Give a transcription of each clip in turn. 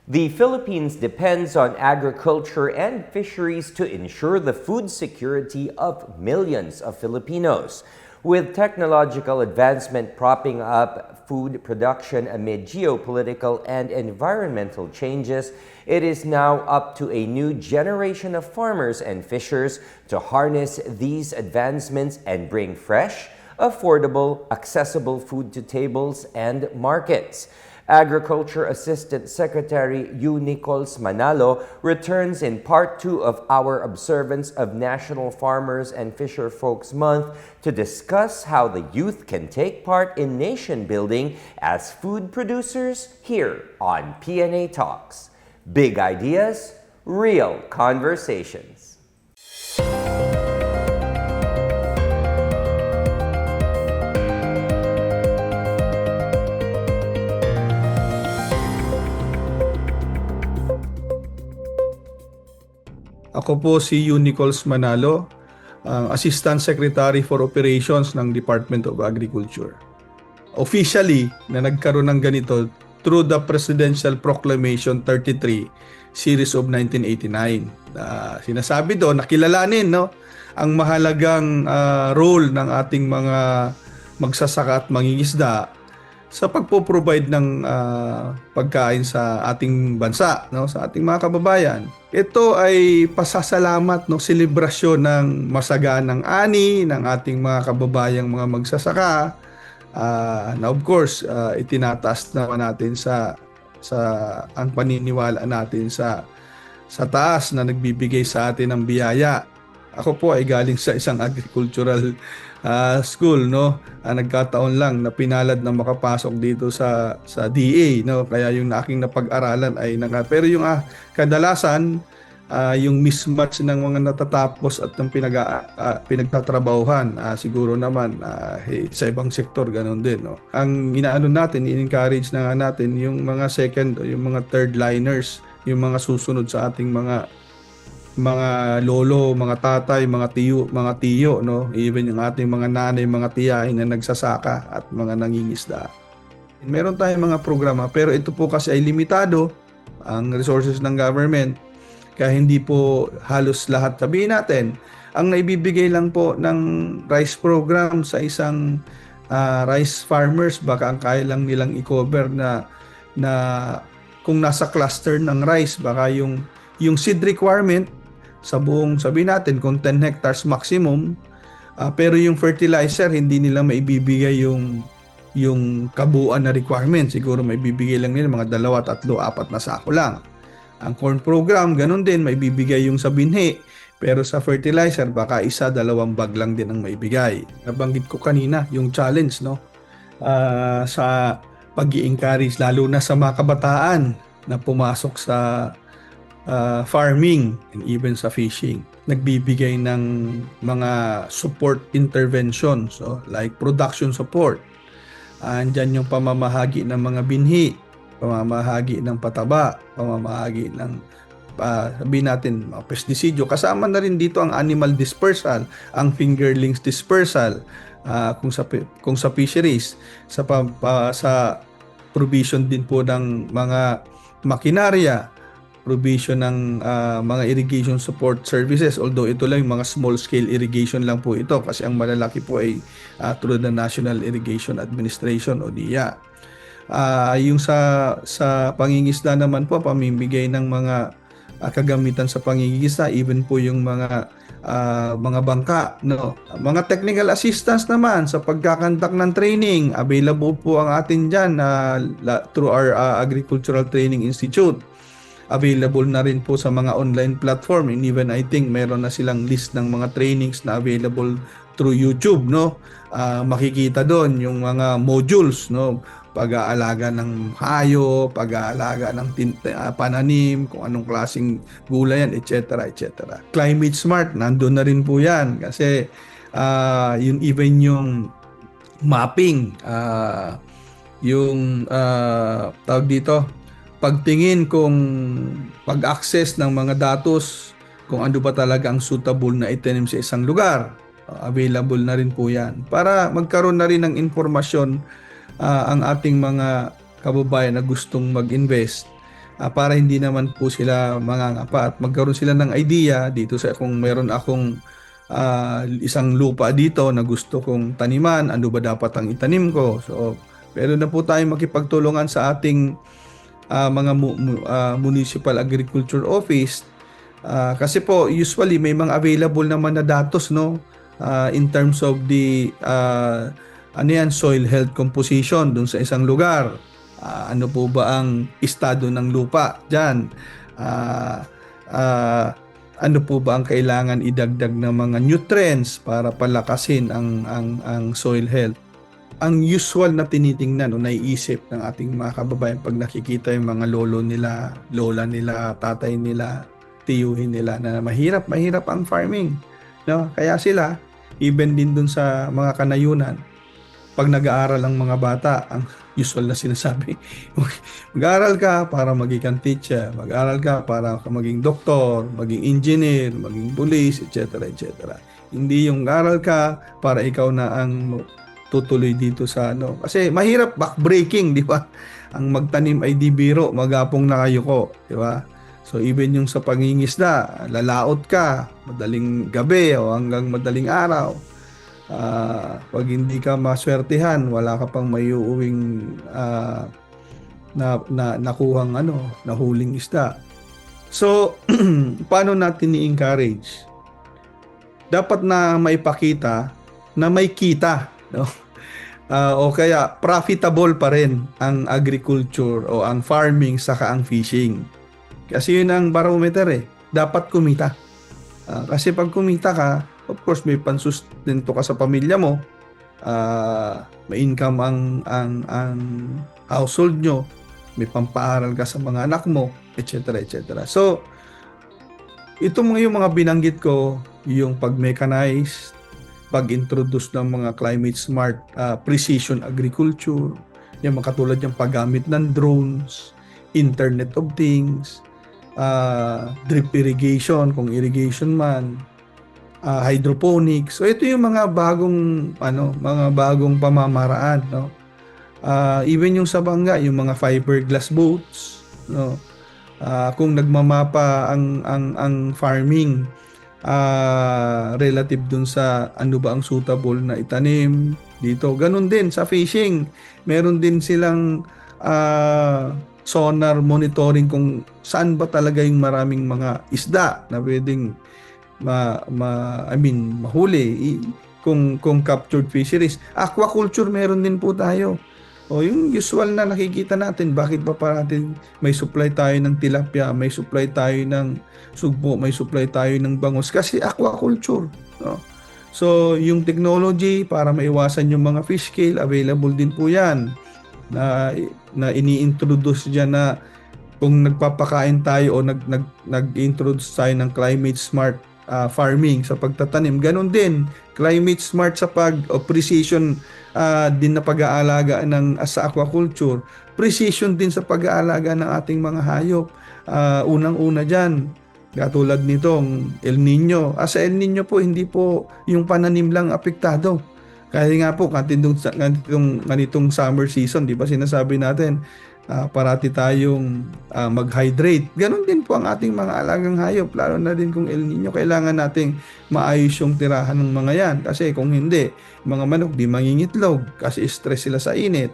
The Philippines depends on agriculture and fisheries to ensure the food security of millions of Filipinos. With technological advancement propping up food production amid geopolitical and environmental changes, it is now up to a new generation of farmers and fishers to harness these advancements and bring fresh, affordable, accessible food to tables and markets. Agriculture Assistant Secretary Yu Nichols Manalo returns in part 2 of our observance of National Farmers and Fisher Folks Month to discuss how the youth can take part in nation building as food producers here on PNA Talks. Big ideas, real conversations. Ako po si Yu Nichols Manalo, ang Assistant Secretary for Operations ng Department of Agriculture. Officially, na nagkaroon ng ganito through the Presidential Proclamation 33, Series of 1989. Sinasabi doon, nakilalanin ang mahalagang role ng ating mga magsasaka at mangingisda sa pagpo-provide ng pagkain sa ating bansa, sa ating mga kababayan. Ito ay pasasalamat, selebrasyon ng masaganang ani ng ating mga kababayang mga magsasaka, na of course itinataas naman natin sa ang paniniwala natin sa taas na nagbibigay sa atin ng biyaya. Ako po ay galing sa isang agricultural school, nagkataon lang na pinalad na makapasok dito sa DA, kaya yung aking napag-aralan ay pero yung kadalasan yung mismatch ng mga natatapos at ng pinagtatrabahuhan, siguro naman sa ibang sektor ganun din, Ang inaano natin, i-encourage na natin yung mga second o yung mga third liners, yung mga susunod sa ating mga lolo, mga tatay, mga tiyo, even yung ating mga nanay, mga tiyahin na nagsasaka at mga nangingisda. Meron tayong mga programa, pero ito po kasi ay limitado ang resources ng government, kaya hindi po halos lahat. Sabihin natin, ang naibibigay lang po ng rice program sa isang rice farmers, baka ang kaya lang nilang i-cover na kung nasa cluster ng rice, baka yung seed requirement sa buong, sabihin natin kung 10 hectares maximum, pero yung fertilizer hindi nila maibibigay yung kabuuan na requirement. Siguro maibibigay lang nila mga 2, 3, 4 na sako lang. Ang corn program ganun din, maibibigay yung sa binhi, pero sa fertilizer baka 1, 2 bag lang din ang maibigay. Nabanggit ko kanina yung challenge sa pag-i-encourage lalo na sa mga kabataan na pumasok sa farming and even sa fishing. Nagbibigay ng mga support interventions, like production support. Andyan yung pamamahagi ng mga binhi, pamamahagi ng pataba, pamamahagi ng sabihin natin mga pestisidyo. Kasama na rin dito ang animal dispersal, ang fingerlings dispersal, kung sa fisheries, sa provision din po ng mga makinarya, provision ng mga irrigation support services, although ito lang yung mga small scale irrigation lang po ito kasi ang malalaki po ay through the National Irrigation Administration o NIA. Yung sa pangingisda naman po, pamimigay ng mga kagamitan sa pangingisda, even po yung mga bangka, mga technical assistance naman sa pagkakandak ng training, available po ang atin dyan through our Agricultural Training Institute. Available na rin po sa mga online platform, and even I think meron na silang list ng mga trainings na available through YouTube, makikita doon yung mga modules, pag-aalaga ng hayo, pag-aalaga ng pananim, kung anong klaseng gulay yan, etc. etc. Climate smart, nandun na rin po yan kasi even yung mapping, yung tawag dito, pagtingin kung pag-access ng mga datos, kung ano ba talaga ang suitable na itanim sa isang lugar, available na rin po yan. Para magkaroon na rin ng informasyon ang ating mga kababayan na gustong mag-invest para hindi naman po sila mangangapa at magkaroon sila ng idea dito sa kung meron akong isang lupa dito na gusto kong taniman, ano ba dapat ang itanim ko. So, meron na po tayong makipagtulungan sa ating mga municipal agriculture office. Kasi po usually may mga available naman na datos, no, in terms of the soil health composition dun sa isang lugar. Ano po ba ang estado ng lupa diyan? Ano po ba ang kailangan idagdag ng mga nutrients para palakasin ang soil health? Ang usual na tinitingnan o naiisip ng ating mga kababayan pag nakikita yung mga lolo nila, lola nila, tatay nila, tiyuhin nila na mahirap ang farming, no? Kaya sila even din dun sa mga kanayunan, pag nag-aaral ang mga bata, ang usual na sinasabi, mag-aaral ka para maging teacher, mag-aaral ka para maging doktor, maging engineer, maging police, etc. etc. Hindi yung aral ka para ikaw na ang tutuloy dito sa ano. Kasi mahirap backbreaking, di ba? Ang magtanim ay di biro, magapong na kayo ko, di ba? So even yung sa pangingisda, lalaot ka, madaling gabi o hanggang madaling araw. Pag hindi ka maswertihan, wala ka pang mayuuwing nakuhang nahuling isda. So, paano natin i-encourage? Dapat na maipakita na may kita, no? O kaya profitable pa rin ang agriculture o ang farming saka ang fishing. Kasi yun ang barometer Dapat kumita. Kasi pag kumita ka, of course may pansustento ka sa pamilya mo, may income ang household nyo, may pampaaral ka sa mga anak mo, etc. etc. So, itong yung mga binanggit ko, yung pag-mechanize, pag-introduce ng mga climate smart precision agriculture, yung mga katulad yung paggamit ng drones, Internet of Things, drip irrigation kung irrigation man, hydroponics. So ito yung mga bagong pamamaraan, no? Even yung sa bangga, yung mga fiberglass boats, no? Kung nagmamapa ang farming relative dun sa ano ba ang suitable na itanim dito. Ganun din sa fishing. Meron din silang sonar monitoring kung saan ba talaga yung maraming mga isda na pwedeng mahuli kung captured fisheries. Aquaculture meron din po tayo. O yung usual na nakikita natin, bakit ba parating may supply tayo ng tilapia, may supply tayo ng sugpo, may supply tayo ng bangus? Kasi aquaculture, no? So, yung technology para maiwasan yung mga fish kill, available din po yan na ini-introduce dyan na kung nagpapakain tayo o nag-introduce tayo ng climate smart farming sa pagtatanim, ganun din climate smart sa precision din na pag-aalaga sa aquaculture, precision din sa pag-aalaga ng ating mga hayop. Unang-una dyan, katulad nitong El Nino. Sa El Nino po, hindi po yung pananim lang apektado. Kasi nga po, ganitong summer season, di ba sinasabi natin, parati tayong mag-hydrate. Ganon din po ang ating mga alagang hayop, lalo na din kung El Nino. Kailangan nating maayos yung tirahan ng mga yan. Kasi kung hindi, mga manok di mangingitlog kasi stress sila sa init.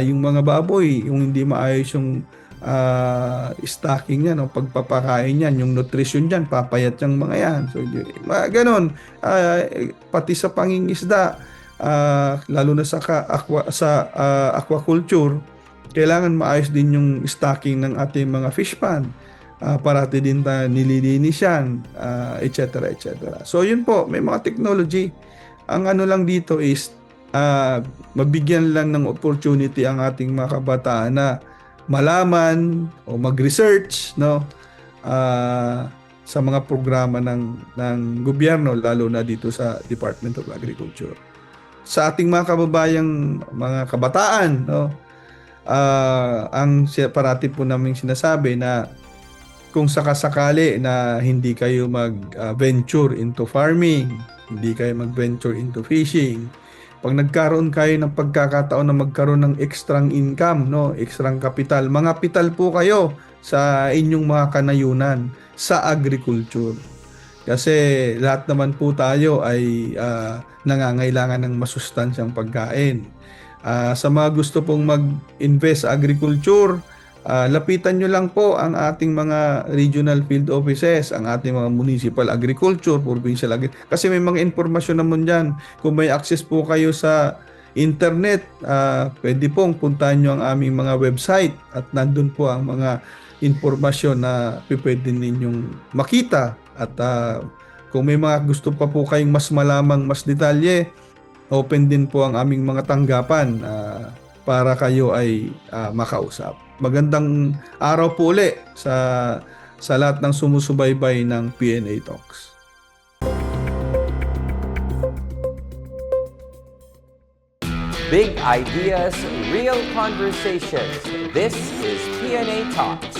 Yung mga baboy, yung hindi maayos yung stocking yan, o pagpapakain yan, yung nutrition yan, papayat yung mga yan. So, ganon. Pati sa pangingisda, lalo na sa aquaculture, kailangan maayos din yung stocking ng ating mga fish pond. Parati din nililinis yan, etc. etc. So yun po, may mga technology. Ang ano lang dito is mabigyan lang ng opportunity ang ating mga kabataan na malaman o mag-research, no, sa mga programa ng gobyerno, lalo na dito sa Department of Agriculture. Sa ating mga kababayang mga kabataan, no, ang parati po namin sinasabi na kung sakasakali na hindi kayo mag-venture into farming, hindi kayo mag-venture into fishing, Pag nagkaroon kayo ng pagkakataon na magkaroon ng extrang income, no, extrang kapital, mga kapital po kayo sa inyong mga kanayunan sa agriculture. Kasi lahat naman po tayo ay nangangailangan ng masustansyang pagkain. Sa mga gusto pong mag-invest sa agriculture, lapitan nyo lang po ang ating mga regional field offices, ang ating mga municipal agriculture, provincial agriculture. Kasi may mga informasyon naman dyan. Kung may access po kayo sa internet, pwede pong puntahan nyo ang aming mga website at nandun po ang mga informasyon na pwede ninyong makita. At kung may mga gusto pa po kayong mas malamang, mas detalye, open din po ang aming mga tanggapan para kayo ay makausap. Magandang araw po uli sa lahat ng sumusubaybay ng PNA Talks. Big ideas, real conversations. This is PNA Talks.